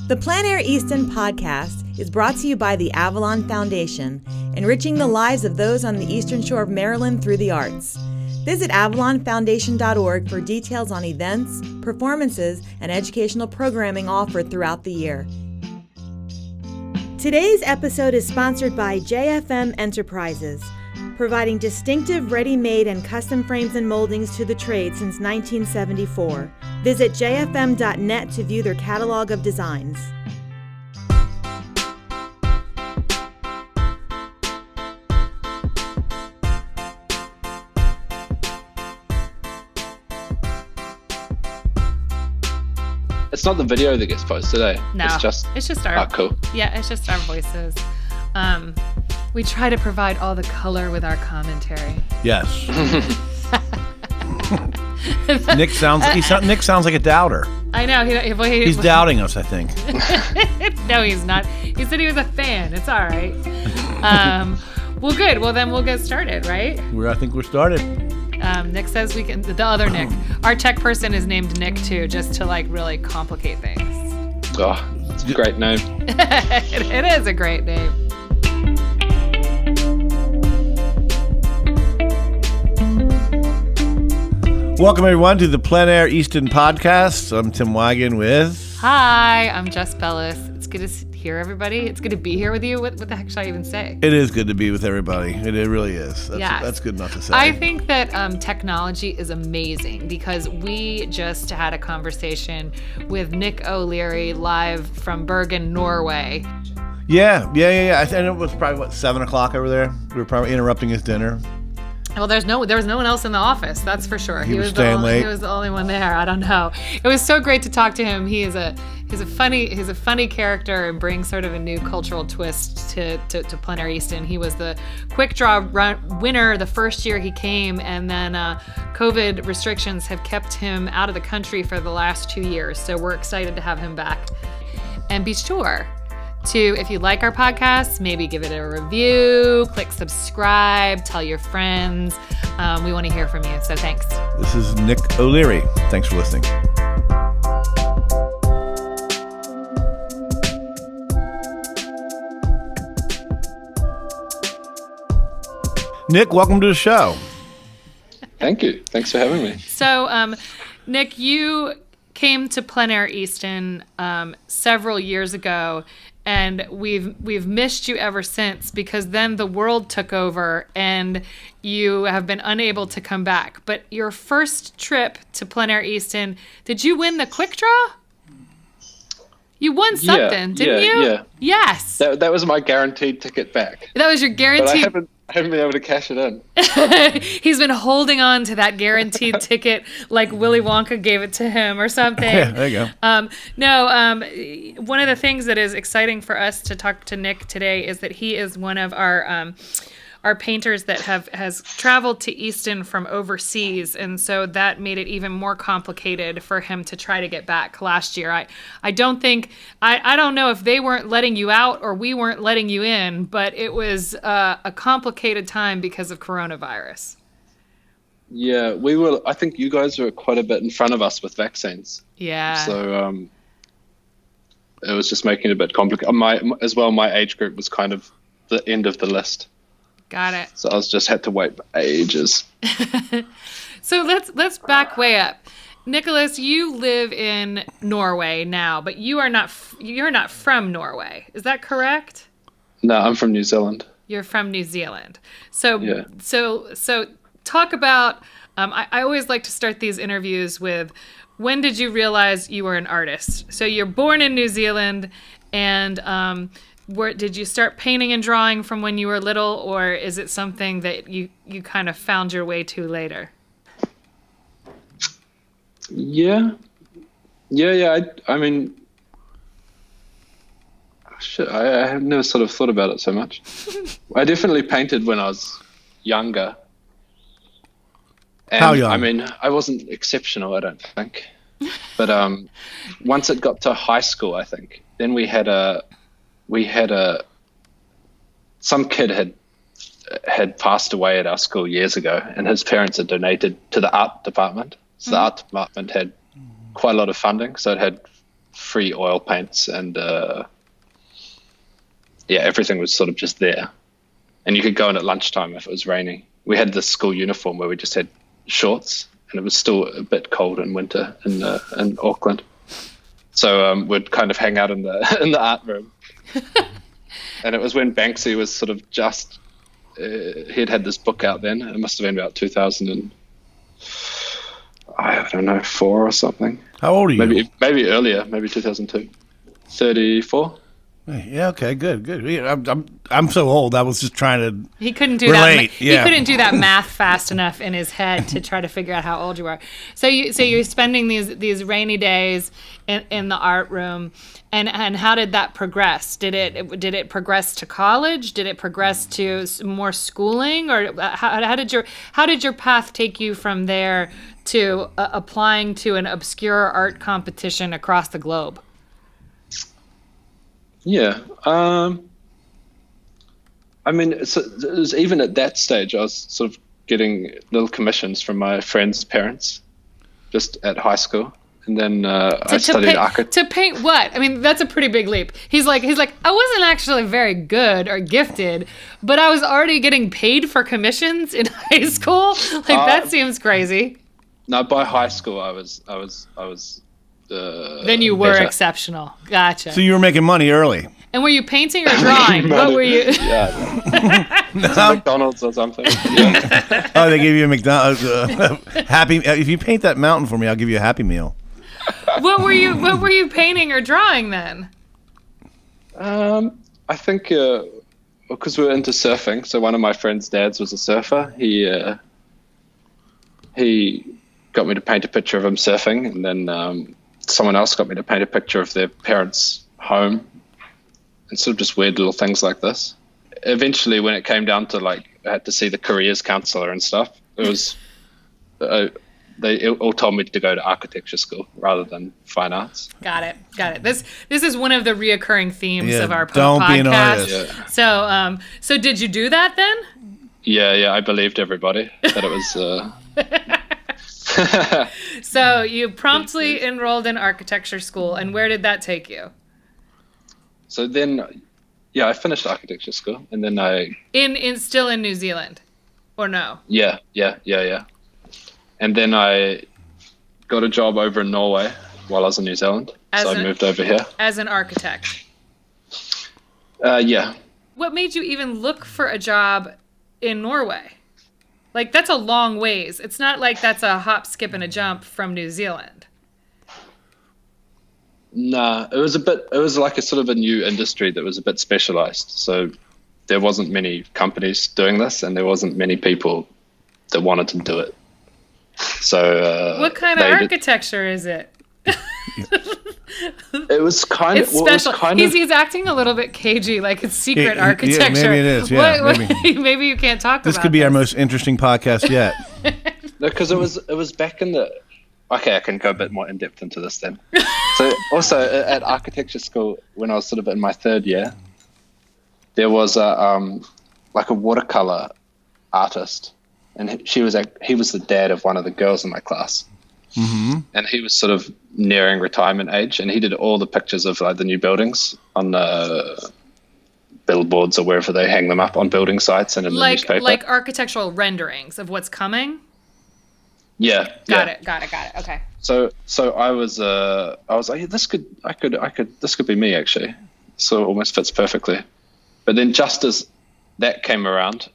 The Plein Air Easton Podcast is brought to you by the Avalon Foundation, enriching the lives of those on the eastern shore of Maryland through the arts. Visit avalonfoundation.org for details on events, performances, and educational programming offered throughout the year. Today's episode is sponsored by JFM Enterprises, providing distinctive ready-made and custom frames and moldings to the trade since 1974. Visit jfm.net to view their catalog of designs. It's not the video that gets posted, eh? No, it's just our. Oh, cool. Yeah, it's just our voices. We try to provide all the color with our commentary. Yes. Nick sounds like a doubter. I know. He's doubting us, I think. No, he's not. He said he was a fan. It's all right. Well, good. Well, then we'll get started, right? I think we're started. Nick says we can. The other Nick, our tech person, is named Nick too, just to like really complicate things. Oh, it's a great name. It is a great name. Welcome, everyone, to the Plein Air Easton Podcast. I'm Tim Wagon with... Hi, I'm Jess Bellis. It's good to hear everybody. It's good to be here with you. What the heck should I even say? It is good to be with everybody. It really is. Yes. That's good enough to say. I think that technology is amazing because we just had a conversation with Nick O'Leary live from Bergen, Norway. Yeah. I think it was probably, 7 o'clock over there? We were probably interrupting his dinner. Well, there was no one else in the office, that's for sure. He was staying late. He was the only one there. I don't know. It was so great to talk to him. He's a funny character and brings sort of a new cultural twist to Plein Air Easton. He was the quick draw winner the first year he came, and then COVID restrictions have kept him out of the country for the last 2 years. So we're excited to have him back. And be sure to, if you like our podcast, maybe give it a review, click subscribe, tell your friends. We want to hear from you, so thanks. This is Nick O'Leary. Thanks for listening. Nick, welcome to the show. Thank you. Thanks for having me. So, Nick, you came to Plein Air Easton several years ago, and we've missed you ever since because then the world took over and you have been unable to come back. But your first trip to Plein Air Easton, did you win the quick draw? You won something, didn't you? Yeah. Yes. That was my guaranteed ticket back. That was your guaranteed. But I haven't been able to cash it in. He's been holding on to that guaranteed ticket like Willy Wonka gave it to him or something. Yeah, there you go. One of the things that is exciting for us to talk to Nick today is that he is one of our painters that has traveled to Easton from overseas, and so that made it even more complicated for him to try to get back last year. I don't know if they weren't letting you out or we weren't letting you in, but it was a complicated time because of coronavirus. Yeah, I think you guys were quite a bit in front of us with vaccines. Yeah. So it was just making it a bit complicated. My age group was kind of the end of the list. Got it. So I just had to wait ages. So let's back way up. Nicholas, you live in Norway now, but you're not from Norway. Is that correct? No, I'm from New Zealand. You're from New Zealand. So yeah. So talk about. I always like to start these interviews with, when did you realize you were an artist? So you're born in New Zealand, and did you start painting and drawing from when you were little, or is it something that you kind of found your way to later? Yeah. I mean, shit, I have never sort of thought about it so much. I definitely painted when I was younger. And, how young? I mean, I wasn't exceptional, I don't think. But once it got to high school, I think, then some kid had passed away at our school years ago, and his parents had donated to the art department. So the art department had quite a lot of funding, so it had free oil paints, and everything was sort of just there. And you could go in at lunchtime if it was raining. We had this school uniform where we just had shorts, and it was still a bit cold in winter in Auckland. So we'd kind of hang out in the art room. And it was when Banksy was sort of just, he'd had this book out then. It must have been about 2000 and, I don't know, 4 or something. How old are you? Maybe earlier, maybe 2002. 34. Yeah. Okay. Good. Yeah, I'm so old. I was just trying to. He couldn't do relate. that. Yeah. He couldn't do that math fast enough in his head to try to figure out how old you are. So you're spending these rainy days in the art room, and how did that progress? Did it progress to college? Did it progress to more schooling, or how did your path take you from there to applying to an obscure art competition across the globe? Yeah. I mean, it was even at that stage, I was sort of getting little commissions from my friends' parents just at high school. And then I studied architecture. To paint what? I mean, that's a pretty big leap. He's like, I wasn't actually very good or gifted, but I was already getting paid for commissions in high school. That seems crazy. No, by high school, I was then you were better. Exceptional. Gotcha. So you were making money early. And were you painting or drawing? What were you? Yeah. McDonald's or something. Yeah. Oh, they gave you a McDonald's happy. If you paint that mountain for me, I'll give you a Happy Meal. What were you painting or drawing then? I think because we were into surfing. So one of my friend's dads was a surfer. He got me to paint a picture of him surfing, and then someone else got me to paint a picture of their parents' home, and sort of just weird little things like this. Eventually, when it came down to I had to see the careers counselor and stuff, it was they all told me to go to architecture school rather than fine arts. Got it. This is one of the reoccurring themes of our don't podcast. Be an artist. Yeah. So did you do that then? Yeah, I believed everybody that it was. So you promptly enrolled in architecture school, and where did that take you? So then, I finished architecture school, and then still in New Zealand, or no? Yeah. And then I got a job over in Norway while I was in New Zealand, so I moved over here as an architect. Yeah. What made you even look for a job in Norway? That's a long ways. It's not like that's a hop, skip, and a jump from New Zealand. Nah, it was like a sort of a new industry that was a bit specialized. So there wasn't many companies doing this, and there wasn't many people that wanted to do it. So what kind of architecture is it? It was kind of special. He's acting a little bit cagey, like it's secret architecture. Yeah, maybe it is. Yeah, maybe you can't talk about this. This could be our most interesting podcast yet. No, because it was back in the. Okay, I can go a bit more in depth into this then. So also at architecture school, when I was sort of in my third year, there was a watercolor artist, and he was the dad of one of the girls in my class. Mm-hmm. And he was sort of nearing retirement age, and he did all the pictures of the new buildings on billboards or wherever they hang them up on building sites and in the newspaper. Like architectural renderings of what's coming. Yeah. Got it. Okay. So I was like, this could be me actually. So it almost fits perfectly. But then just as that came around,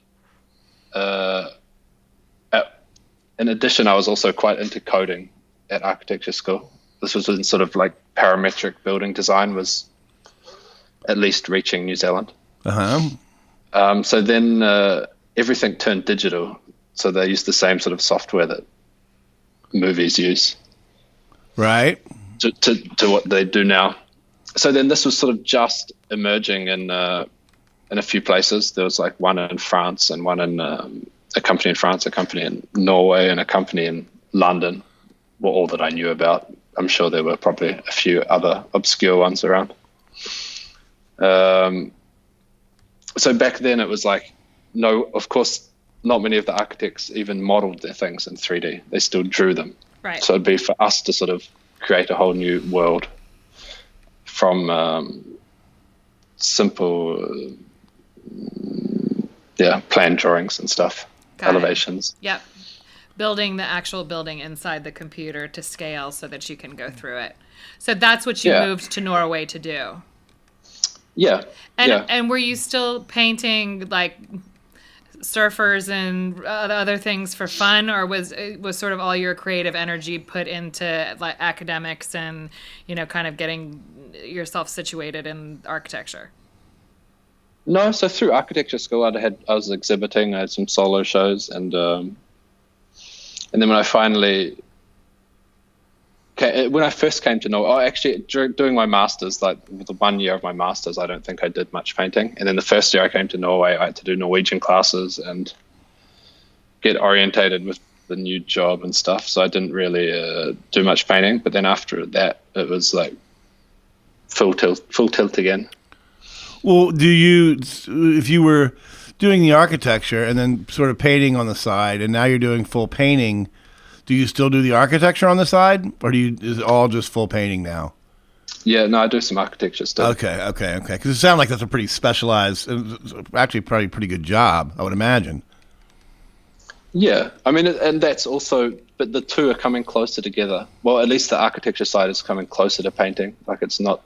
in addition, I was also quite into coding at architecture school. This was in sort of parametric building design was at least reaching New Zealand. Uh-huh. So then everything turned digital. So they used the same sort of software that movies use. Right. To what they do now. So then this was sort of just emerging in a few places. There was one in France and one in a company in France, a company in Norway, and a company in London were all that I knew about. I'm sure there were probably a few other obscure ones around. So back then it was no, of course, not many of the architects even modeled their things in 3D. They still drew them. Right. So it'd be for us to sort of create a whole new world. from simple, plan drawings and stuff, elevations. Yep. Building the actual building inside the computer to scale so that you can go through it. So that's what you moved to Norway to do. Yeah. And were you still painting like surfers and other things for fun, or was sort of all your creative energy put into like academics and, kind of getting yourself situated in architecture? No, so through architecture school, I was exhibiting. I had some solo shows, and then when I first came to Norway, actually doing my masters, like the 1 year of my masters, I don't think I did much painting. And then the first year I came to Norway, I had to do Norwegian classes and get orientated with the new job and stuff. So I didn't really do much painting. But then after that, it was like full tilt again. Well, if you were doing the architecture and then sort of painting on the side, and now you're doing full painting, do you still do the architecture on the side, or is it all just full painting now? Yeah, no, I do some architecture stuff. Okay. Because it sounds like that's a pretty specialized, actually probably a pretty good job, I would imagine. Yeah, I mean, and that's also, but the two are coming closer together. Well, at least the architecture side is coming closer to painting. Like it's not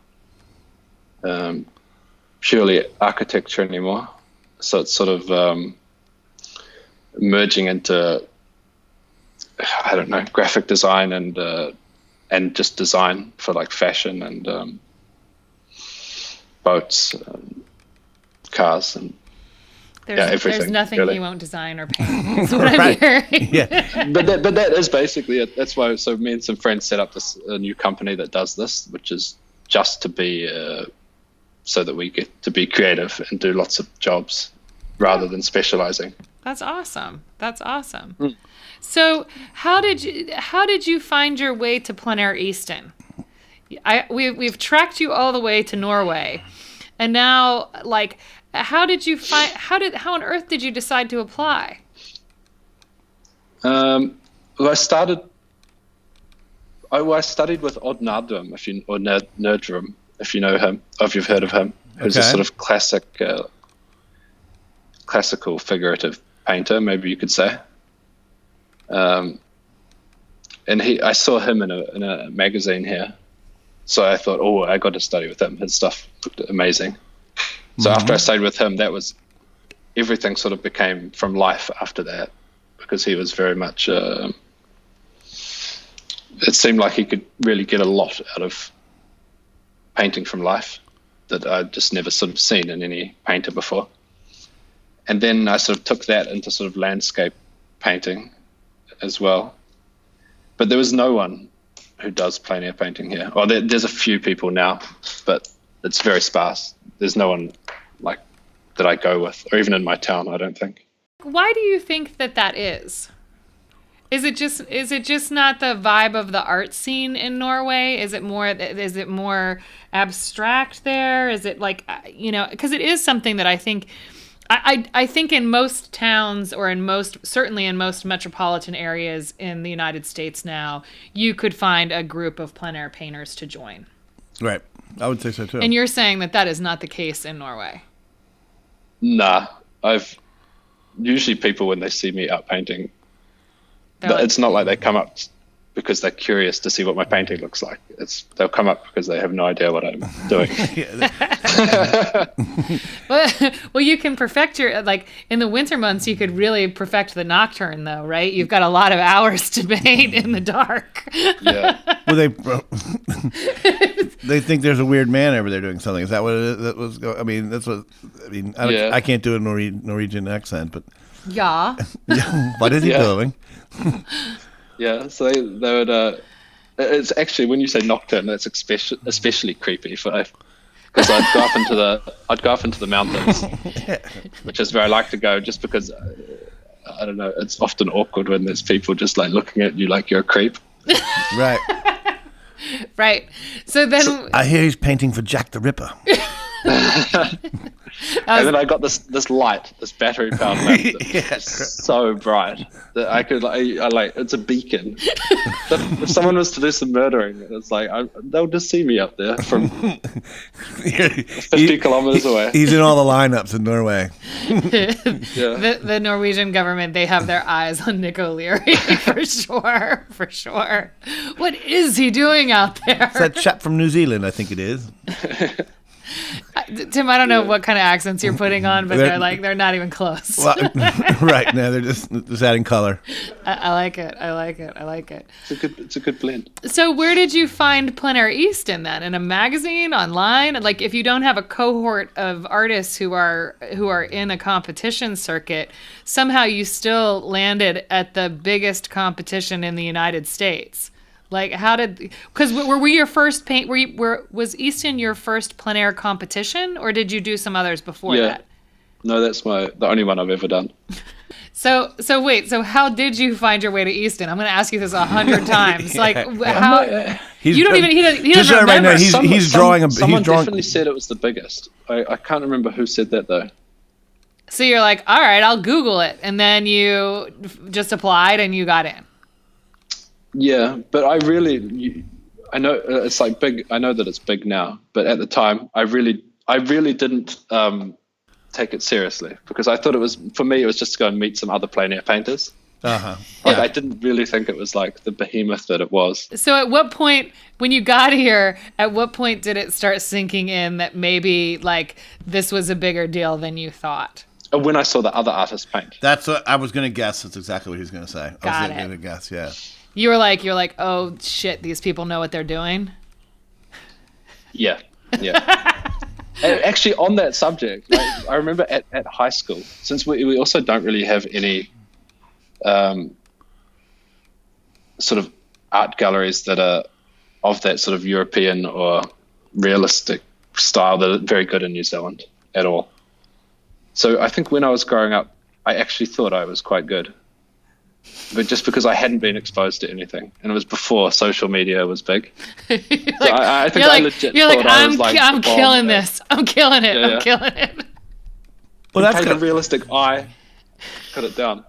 purely architecture anymore. So it's sort of merging into, I don't know, graphic design and just design for like fashion and boats, cars, and everything. There's nothing really. you won't design or paint. That's what I'm hearing. Yeah. But that is basically it. That's why. So me and some friends set up a new company that does this, which is just to be so that we get to be creative and do lots of jobs rather than specializing. That's awesome. So how did you find your way to Plein Air Easton? We've tracked you all the way to Norway, and now like how on earth did you decide to apply? Well, I studied with Odd Nardrum, or Nerdrum, if you know him, if you've heard of him, who's a sort of classical figurative painter, maybe you could say. And I saw him in a magazine here, so I thought, I got to study with him. His stuff looked amazing. So after I studied with him, that was everything. Sort of became from life after that, because he was very much. It seemed like he could really get a lot out of painting from life that I'd just never sort of seen in any painter before. And then I sort of took that into sort of landscape painting as well. But there was no one who does plein air painting here. Well, there's a few people now, but it's very sparse. There's no one like that I go with, or even in my town, I don't think. Why do you think that is? Is it just not the vibe of the art scene in Norway? Is it more abstract there? Is it like, because it is something that I think in most towns, or certainly in most metropolitan areas in the United States now, you could find a group of plein air painters to join. Right. I would say so too. And you're saying that is not the case in Norway? Nah. Usually people, when they see me out painting, it's not like they come up because they're curious to see what my painting looks like. They'll come up because they have no idea what I'm doing. Well, you can perfect in the winter months, you could really perfect the nocturne though, right? You've got a lot of hours to paint in the dark. Yeah. Well, they think there's a weird man over there doing something. Is that what it is? I can't do a Norwegian accent, but yeah. What is he doing? Yeah, so they would. It's actually, when you say nocturne, that's especially creepy because I'd go up into the mountains, which is where I like to go, just because I don't know. It's often awkward when there's people just like looking at you like you're a creep. Right. Right. So then I hear he's painting for Jack the Ripper. And then I got this light, this battery powered lamp that was so bright that I could it's a beacon. If someone was to do some murdering, it's like they'll just see me up there from 50 kilometers away. He's in all the lineups in Norway. The Norwegian government, they have their eyes on Nick O'Leary for sure. What is he doing out there? It's that chap from New Zealand, I think it is. Tim, I don't know what kind of accents you're putting on, but they're not even close. Well, right now they're just adding color. I like it. It's a good blend. So where did you find Plein Air Easton then? In a magazine, online? Like, if you don't have a cohort of artists who are in a competition circuit, somehow you still landed at the biggest competition in the United States. Like, because were we your first was Easton your first plein air competition, or did you do some others before that? No, that's the only one I've ever done. So wait, so how did you find your way to Easton? I'm going to ask you this 100 times. Like, how? You don't even, he doesn't remember. Right now, he's drawing. Someone definitely said it was the biggest. I can't remember who said that though. So you're like, all right, I'll Google it. And then you just applied and you got in. Yeah, but I know it's like big. I know that it's big now, but at the time, I really didn't take it seriously because I thought it was, for me, it was just to go and meet some other plein air painters. I didn't really think it was like the behemoth that it was. So at what point, when you got here, at what point did it start sinking in that maybe like this was a bigger deal than you thought? When I saw the other artists paint. That's what I was going to guess. That's exactly what he was going to say. Got it. I was going to guess, yeah. You're like, oh shit, these people know what they're doing. Yeah. Actually, on that subject, I remember at high school, since we also don't really have any sort of art galleries that are of that sort of European or realistic style that are very good in New Zealand at all. So I think when I was growing up, I actually thought I was quite good. But just because I hadn't been exposed to anything, and it was before social media was big, I think I legit thought I was like, I'm killing this. I'm killing it. Yeah. I'm killing it. Well, that's a realistic eye. Cut it down.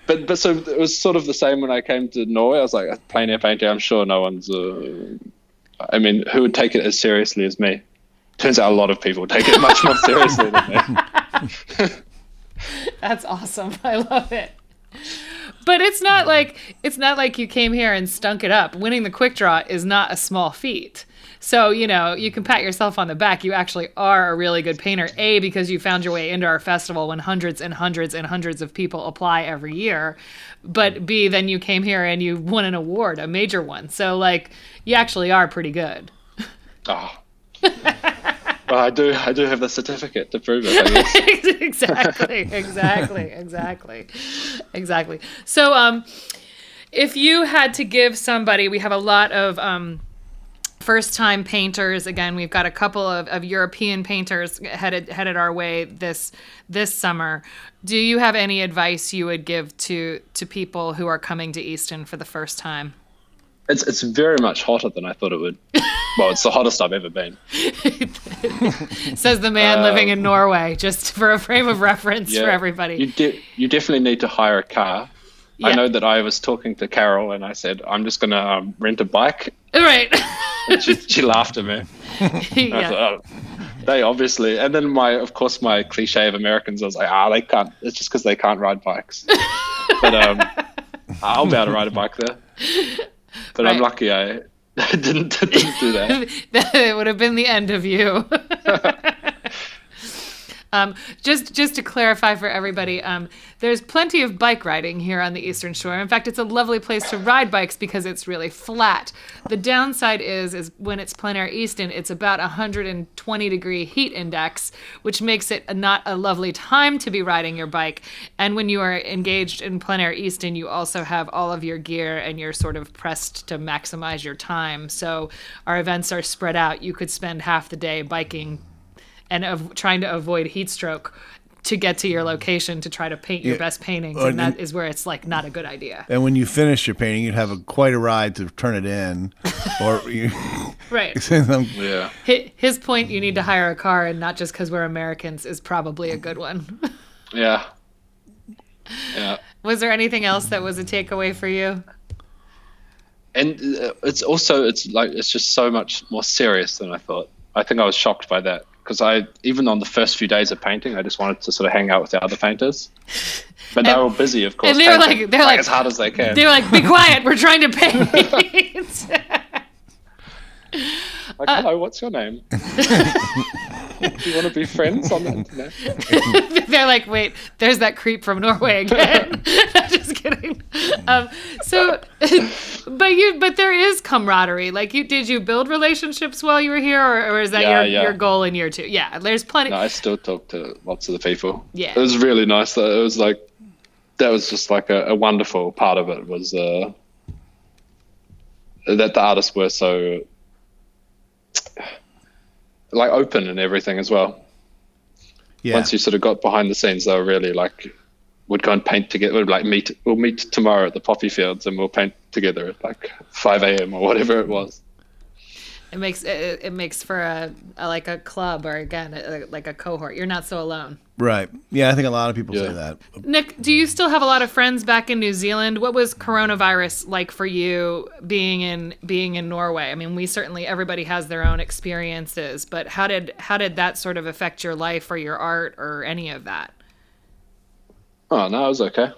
but so it was sort of the same when I came to Norway. I was like, a plein air painter. I'm sure no one's. I mean, who would take it as seriously as me? Turns out a lot of people take it much more seriously than me. That's awesome. I love it. But it's not like you came here and stunk it up. Winning the quick draw is not a small feat. So, you can pat yourself on the back. You actually are a really good painter. A, because you found your way into our festival when hundreds and hundreds and hundreds of people apply every year. But B, then you came here and you won an award, a major one. So, like, you actually are pretty good. Oh. Well, I do have the certificate to prove it, I guess. Exactly. So, if you had to give somebody, we have a lot of first-time painters. Again, we've got a couple of European painters headed our way this summer. Do you have any advice you would give to people who are coming to Easton for the first time? It's very much hotter than I thought it would. Well, it's the hottest I've ever been. Says the man living in Norway, just for a frame of reference for everybody. You definitely need to hire a car. Yeah. I know that I was talking to Carol and I said, I'm just going to rent a bike. Right. And she laughed at me. I thought, they obviously. And then my cliche of Americans, I was like, they can't. It's just because they can't ride bikes. But I'll be able to ride a bike there. But right. I'm lucky I didn't do that. It would have been the end of you. Just to clarify for everybody, there's plenty of bike riding here on the Eastern Shore. In fact, it's a lovely place to ride bikes because it's really flat. The downside is when it's Plein Air Easton, it's about 120-degree heat index, which makes it not a lovely time to be riding your bike. And when you are engaged in Plein Air Easton, you also have all of your gear and you're sort of pressed to maximize your time. So our events are spread out. You could spend half the day biking and trying to avoid heat stroke to get to your location to try to paint your best paintings, and that is where it's like not a good idea. And when you finish your painting, you'd have quite a ride to turn it in, or you. Right. Yeah. His point, you need to hire a car, and not just because we're Americans, is probably a good one. Yeah. Yeah. Was there anything else that was a takeaway for you? And it's just so much more serious than I thought. I think I was shocked by that, because even on the first few days of painting, I just wanted to sort of hang out with the other painters. But they're all busy, of course. And they're like as hard as they can. They're like, be quiet, we're trying to paint. Like, hello, what's your name? Do you want to be friends on the internet? They're like, wait, there's that creep from Norway again. Just kidding. But there is camaraderie. Like, did you build relationships while you were here, or is that your goal in year 2? Yeah, there's plenty. No, I still talk to lots of the people. Yeah, it was really nice. It was like, that was just like a wonderful part of it, was that the artists were so like open and everything as well. Yeah. Once you sort of got behind the scenes, they were really like, would go and paint together. We'll meet tomorrow at the poppy fields and we'll paint together at like 5 a.m. or whatever it was. It makes for a club, or again, like a cohort. You're not so alone. Right. Yeah, I think a lot of people say that. Nick, do you still have a lot of friends back in New Zealand? What was coronavirus like for you being in Norway? I mean, everybody has their own experiences, but how did that sort of affect your life or your art or any of that? Oh, no, it was okay.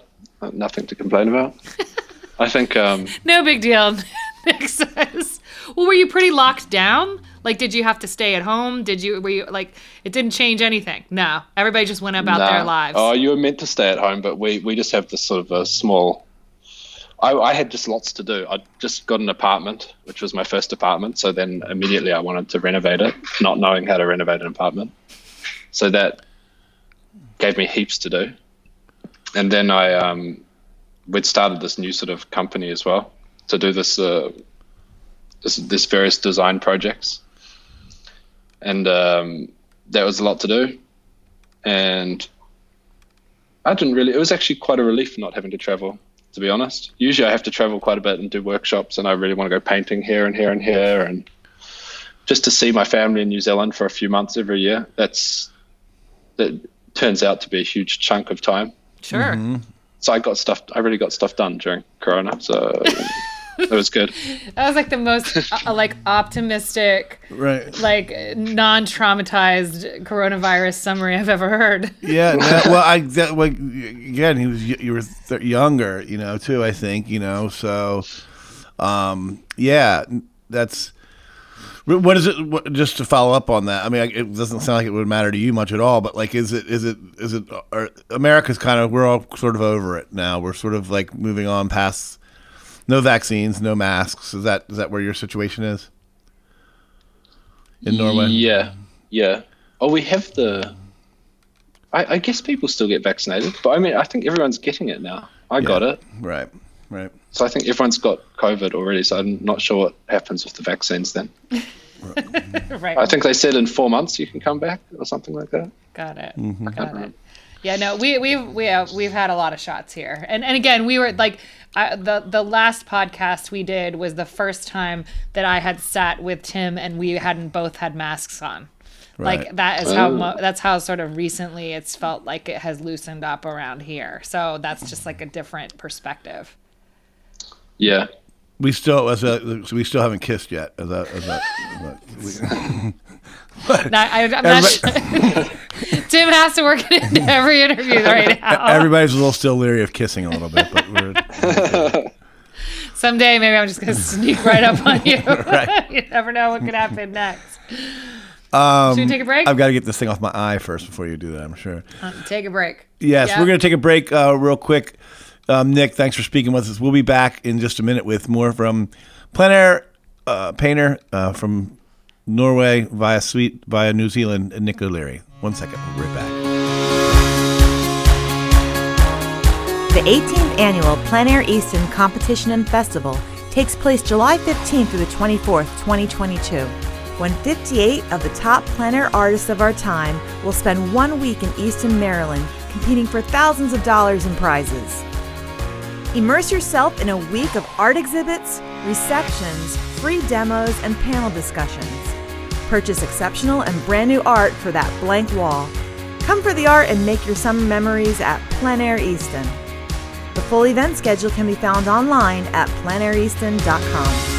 Nothing to complain about. I think no big deal. Nick says. Well, were you pretty locked down? Like, did you have to stay at home? Were you like, it didn't change anything? No, everybody just went about their lives. Oh, you were meant to stay at home, but we just have this sort of a small. I had just lots to do. I just got an apartment, which was my first apartment. So then immediately I wanted to renovate it, not knowing how to renovate an apartment. So that gave me heaps to do. And then we'd started this new sort of company as well to do this various design projects. And that was a lot to do. And it was actually quite a relief not having to travel, to be honest. Usually I have to travel quite a bit and do workshops, and I really want to go painting here and here and here. And just to see my family in New Zealand for a few months every year, that turns out to be a huge chunk of time. Sure. Mm-hmm. So I really got stuff done during Corona, so it was good. That was like the most optimistic, right, like non-traumatized coronavirus summary I've ever heard. Yeah, again, you were younger, too. I think, so, yeah, that's. What is it? Just to follow up on that, I mean, it doesn't sound like it would matter to you much at all. But like, is it? America's we're all sort of over it now. We're sort of like moving on past. No vaccines, no masks. Is that where your situation is? In Norway? Yeah. Oh, we have I guess people still get vaccinated, but I mean, I think everyone's getting it now. I got it. Right. So I think everyone's got COVID already, so I'm not sure what happens with the vaccines then. Right. I think they said in 4 months you can come back or something like that. Got it. Mm-hmm. Got it. Yeah, no, we've had a lot of shots here, and again, we were like, the last podcast we did was the first time that I had sat with Tim and we hadn't both had masks on. Right. Like that is that's how sort of recently it's felt like it has loosened up around here. So that's just like a different perspective. Yeah. We still haven't kissed yet. I'm not. Tim has to work it into every interview right now. Everybody's a little still leery of kissing a little bit, but we're. Someday, maybe I'm just gonna sneak right up on you. Right. You never know what could happen next. Should we take a break? I've got to get this thing off my eye first before you do that, I'm sure. Take a break. Yes, We're going to take a break real quick. Nick, thanks for speaking with us. We'll be back in just a minute with more from Plein Air painter from Norway via New Zealand, Nick O'Leary. 1 second, we'll be right back. The 18th annual Plein Air Easton Competition and Festival takes place July 15th through the 24th, 2022. when 58 of the top plein air artists of our time will spend 1 week in Easton, Maryland, competing for thousands of dollars in prizes. Immerse yourself in a week of art exhibits, receptions, free demos, and panel discussions. Purchase exceptional and brand new art for that blank wall. Come for the art and make your summer memories at Plein Air Easton. The full event schedule can be found online at pleinaireaston.com.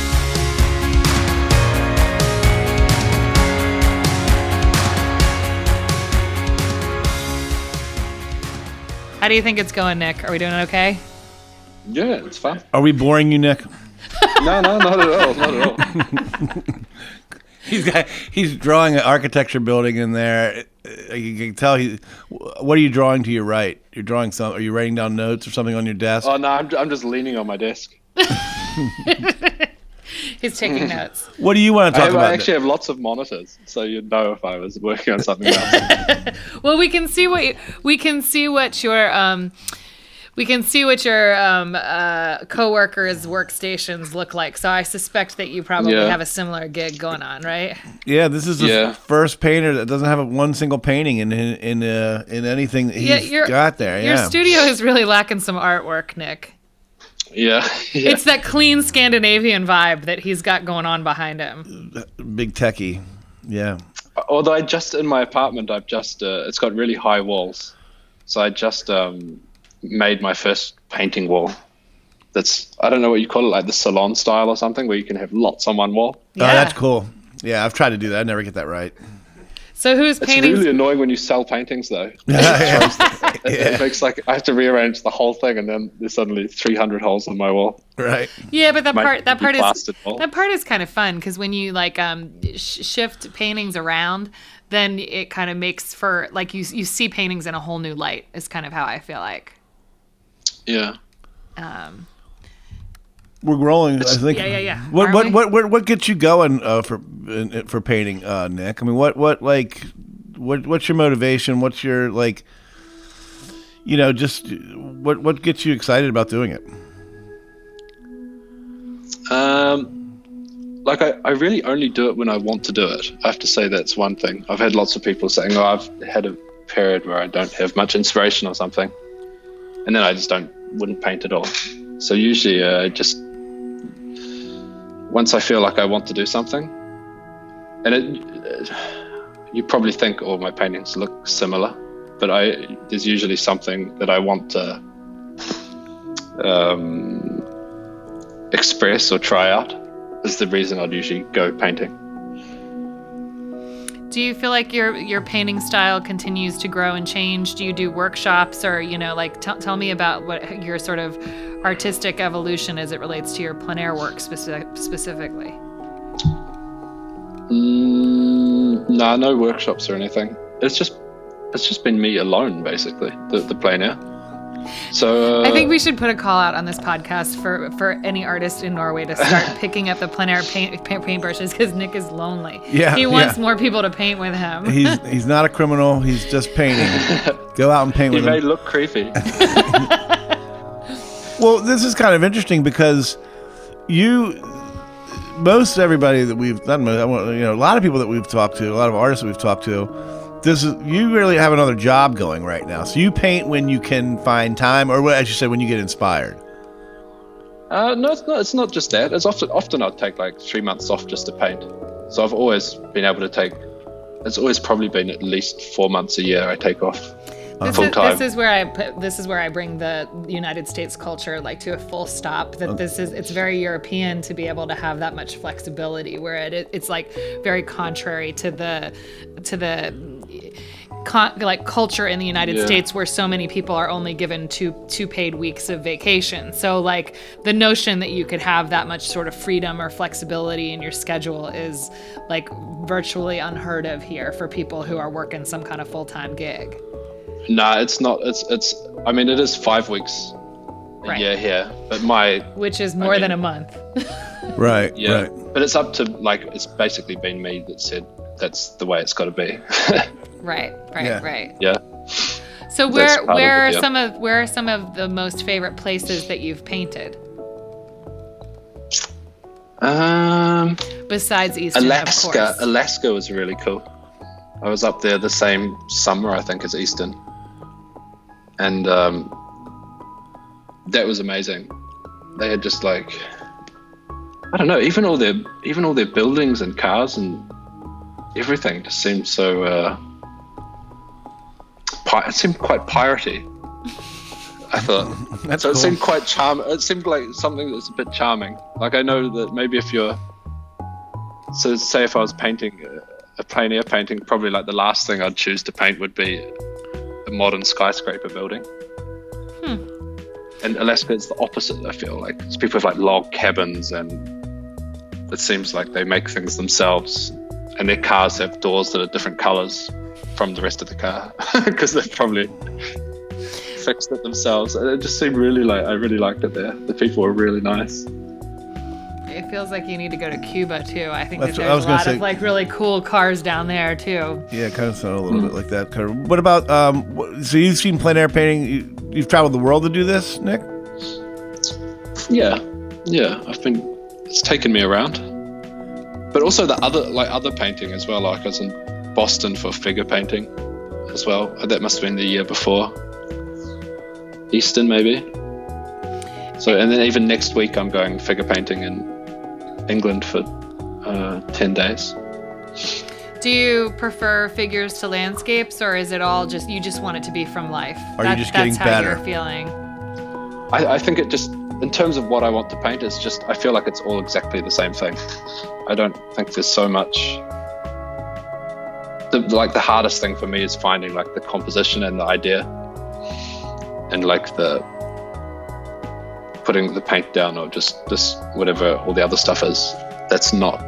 How do you think it's going, Nick? Are we doing okay? Yeah, it's fine. Are we boring you, Nick? No, not at all. Not at all. He's drawing an architecture building in there. You can tell what are you drawing to your right? You're drawing some. Are you writing down notes or something on your desk? Oh no, I'm just leaning on my desk. He's taking notes. What do you want to talk about? I actually have lots of monitors, so you'd know if I was working on something else. Well, we can see what your coworkers' workstations look like. So I suspect that you probably have a similar gig going on, right? Yeah, this is the first painter that doesn't have one single painting in anything that he's got there. Your studio is really lacking some artwork, Nick. Yeah. It's that clean Scandinavian vibe that he's got going on behind him. Big techie, yeah. Although in my apartment, it's got really high walls, so I just made my first painting wall. I don't know what you call it, like the salon style or something, where you can have lots on one wall. Yeah. Oh, that's cool. Yeah, I've tried to do that. I never get that right. So who's painting? It's really annoying when you sell paintings, though. It makes I have to rearrange the whole thing, and then there's suddenly 300 holes on my wall. Right. Yeah, but that part is kind of fun, because when you shift paintings around, then it kind of makes for you see paintings in a whole new light. Is kind of how I feel like. Yeah. We're rolling. I think. Yeah. What gets you going for painting, Nick? I mean, what's your motivation? What's your just what gets you excited about doing it? I really only do it when I want to do it. I have to say that's one thing. I've had lots of people saying, "Oh, I've had a period where I don't have much inspiration or something," and then I just wouldn't paint at all. So usually, once I feel like I want to do something, and you probably think all my paintings look similar, but there's usually something that I want to express or try out. Is the reason I'd usually go painting. Do you feel like your painting style continues to grow and change? Do you do workshops, or tell me about what your sort of artistic evolution as it relates to your plein air work specifically? No workshops or anything. It's just been me alone, basically, the plein air. So I think we should put a call out on this podcast for any artist in Norway to start picking up the plein air paintbrushes, because Nick is lonely. Yeah, he wants more people to paint with him. He's not a criminal. He's just painting. Go out and paint with him. He may look creepy. Well, this is kind of interesting because most everybody that a lot of people that we've talked to, a lot of artists that we've talked to, you really have another job going right now. So you paint when you can find time, or as you said, when you get inspired. No, it's not just that. It's often I'll take 3 months off just to paint. So I've always been able to take. It's always probably been at least 4 months a year I take off full time. This is where I bring the United States culture to a full stop. It's very European to be able to have that much flexibility, where it's very contrary to the culture in the United States, where so many people are only given two paid weeks of vacation. So the notion that you could have that much sort of freedom or flexibility in your schedule is virtually unheard of here for people who are working some kind of full-time gig. No, it's not. It is 5 weeks a year here, but which is more than a month. Right. Yeah. Right. But it's up to it's basically been me that said that's the way it's got to be. Right. Yeah. So where are some of the most favorite places that you've painted? Besides Easton, of course. Alaska was really cool. I was up there the same summer, I think, as Easton. And that was amazing. They had just like, I don't know, even all their buildings and cars and everything just seemed so it seemed quite piratey, I thought. That's so cool. It seemed quite charming. It seemed like something that's a bit charming. Like, I know that maybe say if I was painting a plein air painting, probably like the last thing I'd choose to paint would be a modern skyscraper building. And Alaska is the opposite, I feel like. It's people with like log cabins, and it seems like they make things themselves, and their cars have doors that are different colors from the rest of the car because they've probably fixed it themselves. And it just seemed really like, I really liked it there. The people were really nice. It feels like you need to go to Cuba too. I think That's that what I there's was a gonna lot say. of like really cool cars down there too. Yeah, it kind of sounded a little bit like that. Kind of. What about so you've seen plein air painting? You've traveled the world to do this, Nick? Yeah. It's taken me around. But also the other painting as well. Like, I was in Boston for figure painting as well. That must have been the year before Easton, maybe. So, and then even next week I'm going figure painting in England for 10 days. Do you prefer figures to landscapes, or is it all just you just want it to be from life? Are you just getting that's better? how you're feeling. I think it just, in terms of what I want to paint, it's just, I feel like it's all exactly the same thing. I don't think there's so much. The hardest thing for me is finding like the composition and the idea, and like the putting the paint down, or just whatever all the other stuff is. That's not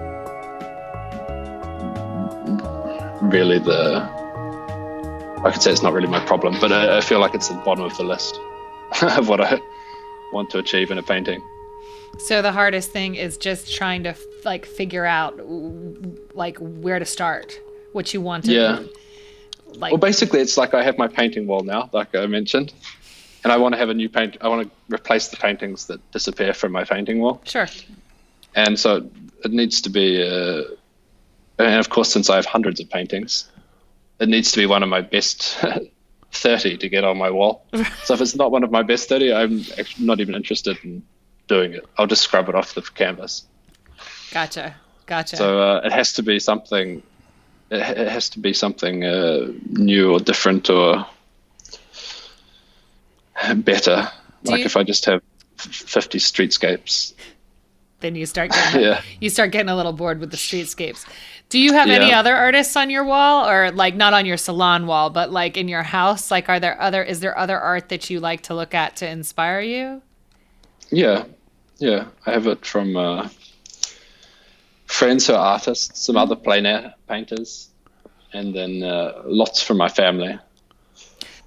really I could say it's not really my problem, but I feel like it's at the bottom of the list of what I want to achieve in a painting. So the hardest thing is just trying to like figure out like where to start, what you want to like. Well, basically it's like I have my painting wall now, like I mentioned, and I want to have a new paint. I want to replace the paintings that disappear from my painting wall. Sure. And so it needs to be, and of course, since I have hundreds of paintings, it needs to be one of my best 30 to get on my wall. So if it's not one of my best 30, I'm actually not even interested in doing it. I'll just scrub it off the canvas. Gotcha. So it has to be something. It has to be something new or different or better. If I just have 50 streetscapes. Then you start getting a little bored with the streetscapes. Do you have any other artists on your wall, or like not on your salon wall, but like in your house? Like, is there other art that you like to look at to inspire you? Yeah. I have it from friends who are artists, some other plein air painters, and then lots from my family.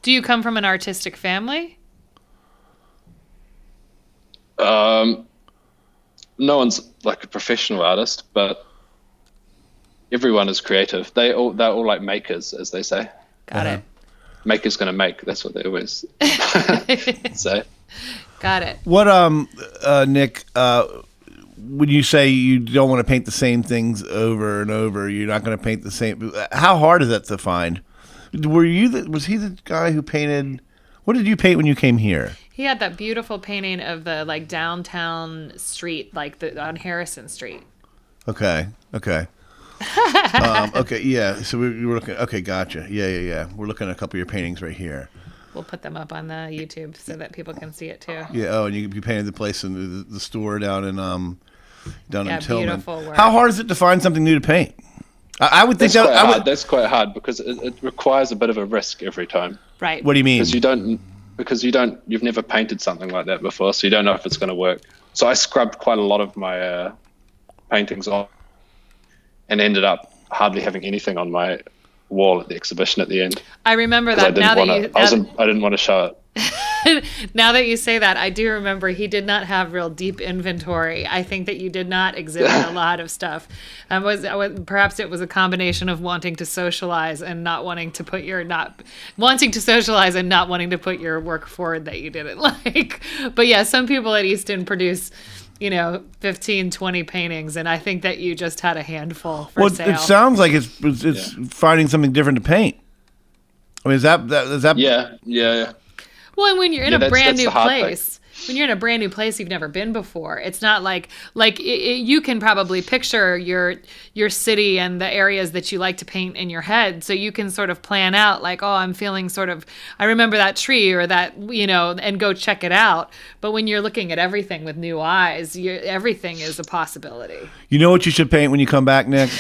Do you come from an artistic family? No one's like a professional artist, but everyone is creative. They're all like makers, as they say. Got it. Maker's gonna make. That's what they always say. Got it. What Nick, when you say you don't want to paint the same things over and over, you're not going to paint the same. How hard is that to find? Was he the guy who painted? What did you paint when you came here? He had that beautiful painting of the like downtown street, like on Harrison Street. Okay. Okay, yeah. So we were looking. Okay, gotcha. Yeah. We're looking at a couple of your paintings right here. We'll put them up on the YouTube so that people can see it too. Yeah. Oh, and you painted the place in the store down in Tillman. Beautiful work. How hard is it to find something new to paint? I would think that's quite hard because it requires a bit of a risk every time. Right. What do you mean? Because you've never painted something like that before, so you don't know if it's going to work. So I scrubbed quite a lot of my paintings off and ended up hardly having anything on my wall at the exhibition at the end. I remember that. I didn't want to show it. Now that you say that, I do remember he did not have real deep inventory. I think that you did not exhibit a lot of stuff. Perhaps it was a combination of wanting to socialize and not wanting to put your work forward that you didn't like. But yeah, some people at Easton produce 15, 20 paintings, and I think that you just had a handful for sale. It sounds like it's finding something different to paint. I mean, is that? Yeah. Well, and when you're in a brand new place, you've never been before. It's not like you can probably picture your city and the areas that you like to paint in your head, so you can sort of plan out like, oh, I'm feeling I remember that tree or that, and go check it out. But when you're looking at everything with new eyes, everything is a possibility. You know what you should paint when you come back, Nick?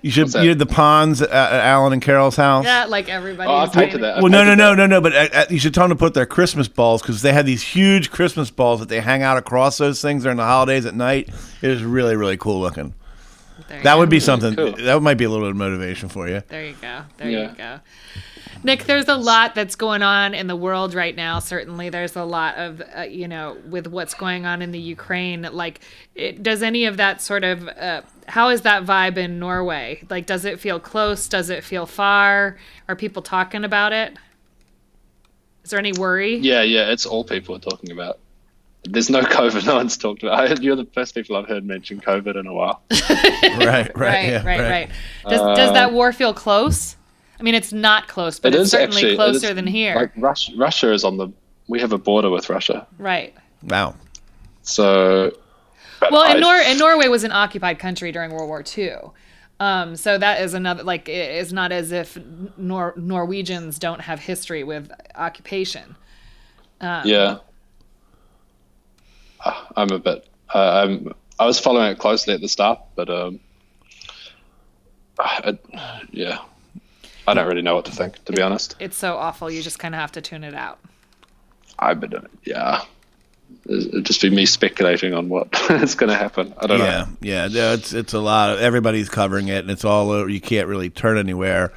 You should the ponds at Alan and Carol's house. Yeah, like everybody. Oh, I painted that. Well, no. But you should tell them to put their Christmas balls, because they had these huge Christmas balls that they hang out across those things during the holidays at night. It is really, really cool looking. That would be something. Cool. That might be a little bit of motivation for you. There you go. You go. Nick, there's a lot that's going on in the world right now. Certainly, there's a lot of, with what's going on in the Ukraine. Like, does any of that sort of, how is that vibe in Norway? Like, does it feel close? Does it feel far? Are people talking about it? Is there any worry? Yeah, it's all people are talking about. There's no COVID. No one's talked about. You're the first people I've heard mention COVID in a while. Right. Does that war feel close? I mean, it's not close, but it's certainly closer than here. Like Russia is we have a border with Russia. Right. Wow. So. And Norway was an occupied country during World War II. So that is another, it's not as if Norwegians don't have history with occupation. Yeah. I'm a bit, I was following it closely at the start, but, I don't really know what to think, to be honest. It's so awful. You just kind of have to tune it out. It'd just be me speculating on what is going to happen. I don't know. Yeah. It's a lot. Everybody's covering it, and it's all over. You can't really turn anywhere.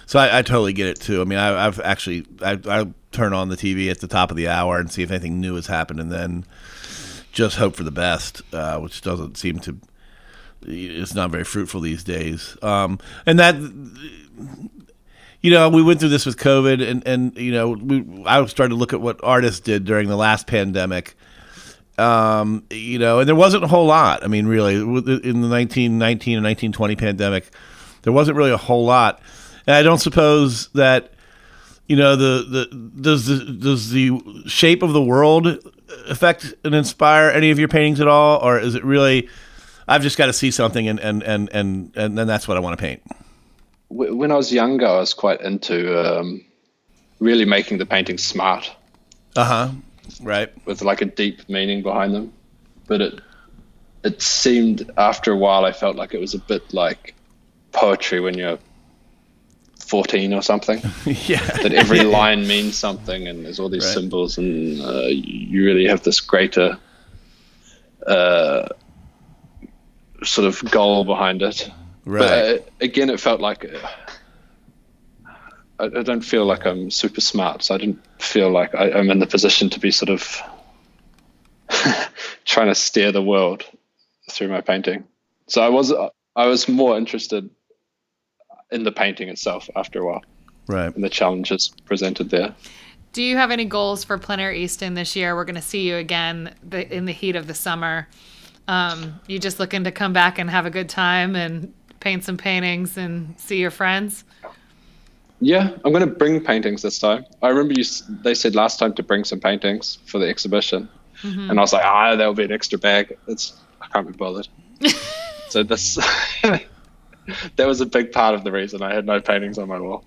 So I totally get it too. I mean, I've actually I turn on the TV at the top of the hour and see if anything new has happened, and then just hope for the best, which doesn't seem to. It's not very fruitful these days. And that. We went through this with COVID, and I started to look at what artists did during the last pandemic, and there wasn't a whole lot. I mean, really, in the 1919 and 1920 pandemic, there wasn't really a whole lot. And I don't suppose that, does the shape of the world affect and inspire any of your paintings at all, or is it really, I've just got to see something and then that's what I want to paint? When I was younger, I was quite into really making the paintings smart. Right. With like a deep meaning behind them. But it seemed after a while, I felt like it was a bit like poetry when you're 14 or something. That every line means something, and there's all these symbols, and you really have this greater sort of goal behind it. Right. But again, it felt like I don't feel like I'm super smart, so I didn't feel like I'm in the position to be sort of trying to steer the world through my painting. So I was more interested in the painting itself after a while, right, and the challenges presented there. Do you have any goals for Plein Air Easton this year? We're going to see you again in the heat of the summer. You just looking to come back and have a good time and paint some paintings and see your friends? Yeah, I'm going to bring paintings this time. I remember they said last time to bring some paintings for the exhibition. Mm-hmm. And I was like, that'll be an extra bag. I can't be bothered. So that was a big part of the reason I had no paintings on my wall.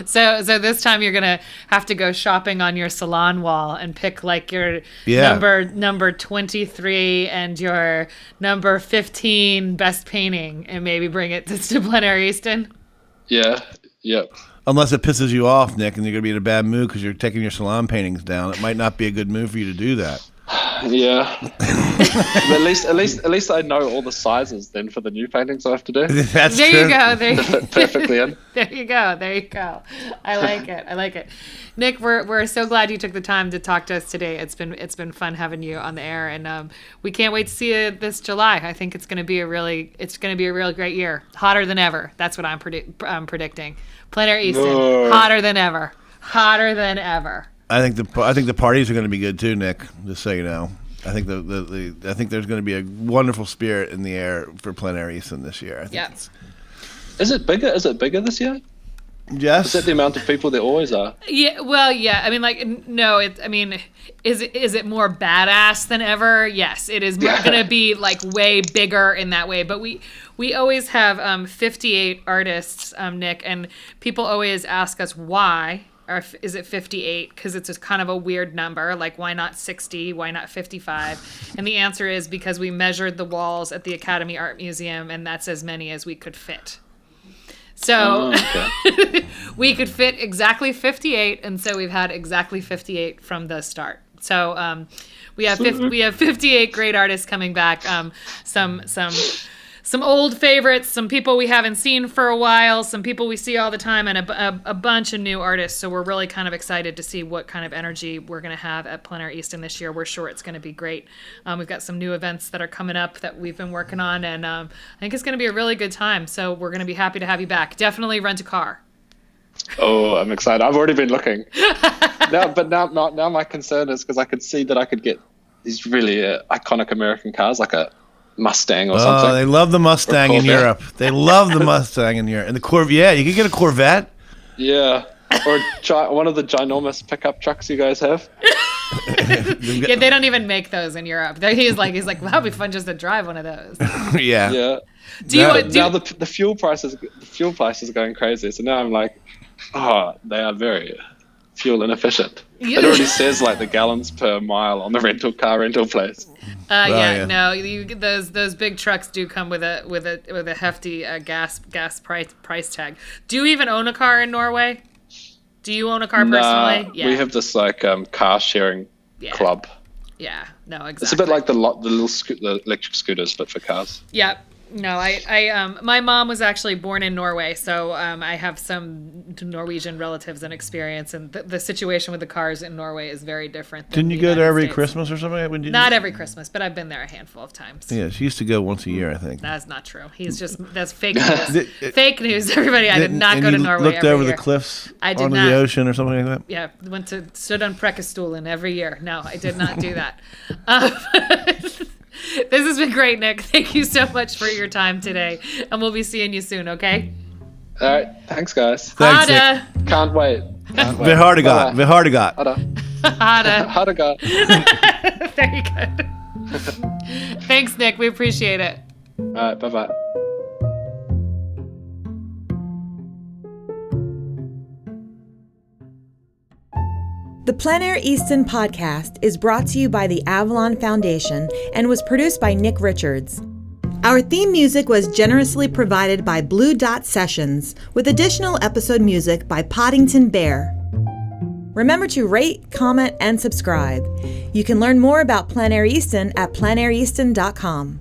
So this time you're gonna have to go shopping on your salon wall and pick like your number 23 and your number 15 best painting, and maybe bring it to Plein Air Easton. Yeah. Yep. Unless it pisses you off, Nick, and you're gonna be in a bad mood because you're taking your salon paintings down. It might not be a good move for you to do that. Yeah. But at least I know all the sizes then for the new paintings I have to do. That's there true. You go. There you fit perfectly in. There you go. I like it. Nick, we're so glad you took the time to talk to us today. It's been fun having you on the air, and we can't wait to see you this July. I think it's going to be a really great year. Hotter than ever. That's what I'm predicting. Plein Air Easton, hotter than ever. I think the parties are going to be good too, Nick. Just so you know. I think I think there's going to be a wonderful spirit in the air for Plein Air Easton this year. I think Yeah. Is it bigger? Is it bigger this year? Yes. Is that the amount of people there always are? Yeah, well, yeah. I mean, like, no. Is it more badass than ever? Yes, it is going to be like way bigger in that way. But we always have 58 artists, Nick, and people always ask us why. Or is it 58? Because it's just kind of a weird number. Like, why not 60? Why not 55? And the answer is because we measured the walls at the Academy Art Museum, and that's as many as we could fit. So we could fit exactly 58, and so we've had exactly 58 from the start. So we have 58 great artists coming back. Some old favorites, some people we haven't seen for a while, some people we see all the time, and a bunch of new artists. So we're really kind of excited to see what kind of energy we're going to have at Plein Air Easton this year. We're sure it's going to be great. We've got some new events that are coming up that we've been working on, and I think it's going to be a really good time. So we're going to be happy to have you back. Definitely rent a car. Oh, I'm excited. I've already been looking. Now my concern is because I could see that I could get these really iconic American cars, like a Mustang or something. Oh, they love the Mustang in Europe. They love the Mustang in Europe. And the Corvette. Yeah, you could get a Corvette. Yeah. Or one of the ginormous pickup trucks you guys have. Yeah, they don't even make those in Europe. He's like, well, that'd be fun just to drive one of those. Yeah. Yeah. Now the fuel prices are going crazy. So now I'm like, they are very fuel inefficient. It already says like the gallons per mile on the rental place. Those big trucks do come with a hefty gas price tag. Do you even own a car in Norway? Do you own a car personally? Yeah. We have this like car sharing club. Yeah, no, exactly. It's a bit like the electric scooters, but for cars. Yeah. No, I my mom was actually born in Norway, so I have some Norwegian relatives and experience, and the situation with the cars in Norway is very different. Didn't you go there every Christmas or something? Not every Christmas, but I've been there a handful of times. Yeah, she used to go once a year, I think. That's not true. That's fake news. Fake news, everybody. I did not go to Norway every year. Looked over the cliffs onto the ocean or something like that? Yeah, stood on Preikestolen every year. No, I did not do that. This has been great, Nick. Thank you so much for your time today. And we'll be seeing you soon, okay? All right. Thanks, guys. Thanks, Nick. Can't wait. Vi har det gott. Vi har det gott. Ha det gott. Very good. Thanks, Nick. We appreciate it. All right. Bye-bye. The Plein Air Easton Podcast is brought to you by the Avalon Foundation and was produced by Nick Richards. Our theme music was generously provided by Blue Dot Sessions, with additional episode music by Poddington Bear. Remember to rate, comment, and subscribe. You can learn more about Plein Air Easton at pleinaireaston.com.